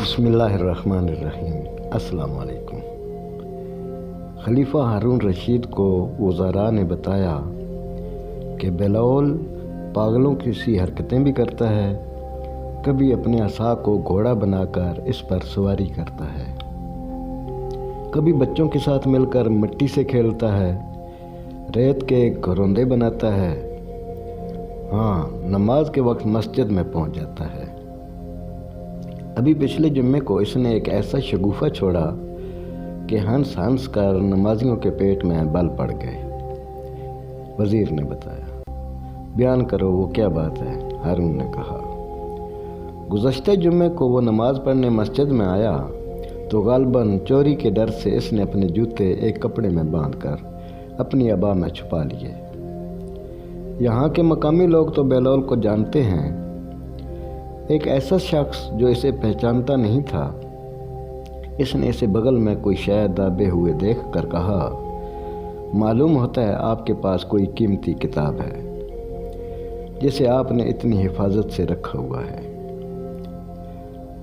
बिस्मिल्लाहिर्रहमानिर्रहीम। अस्सलाम वालेकुम। खलीफा हारून रशीद को वज़ारा ने बताया कि बेलौल पागलों की सी हरकतें भी करता है, कभी अपने असा को घोड़ा बनाकर इस पर सवारी करता है, कभी बच्चों के साथ मिलकर मिट्टी से खेलता है, रेत के घरौंदे बनाता है, हाँ नमाज के वक्त मस्जिद में पहुंच जाता है। अभी पिछले जुम्मे को इसने एक ऐसा शगुफा छोड़ा कि हंस हंस कर नमाजियों के पेट में बल पड़ गए। वज़ीर ने बताया, बयान करो वो क्या बात है। हारून ने कहा, गुज़श्ते जुम्मे को वो नमाज पढ़ने मस्जिद में आया तो गालबन चोरी के डर से इसने अपने जूते एक कपड़े में बांधकर अपनी अबा में छुपा लिए। यहाँ के मकामी लोग तो बेलौल को जानते हैं। एक ऐसा शख्स जो इसे पहचानता नहीं था, इसने इसे बगल में कोई शय दाबे हुए देख कर कहा, मालूम होता है आपके पास कोई कीमती किताब है जिसे आपने इतनी हिफाजत से रखा हुआ है।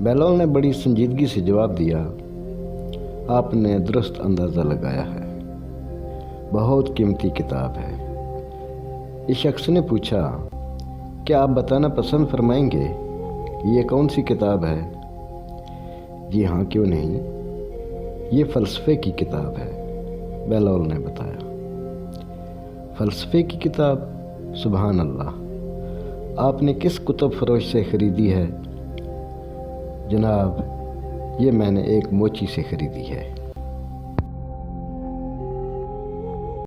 बेलौल ने बड़ी संजीदगी से जवाब दिया, आपने दुरुस्त अंदाज़ा लगाया है, बहुत कीमती किताब है। इस शख्स ने पूछा, क्या आप बताना पसंद फरमाएंगे ये कौन सी किताब है? जी हाँ, क्यों नहीं, ये फ़लसफ़े की किताब है, बेलौल ने बताया। फ़लसफ़े की किताब? सुभान अल्लाह, आपने किस कुतुब फरोश से ख़रीदी है? जनाब, ये मैंने एक मोची से ख़रीदी है।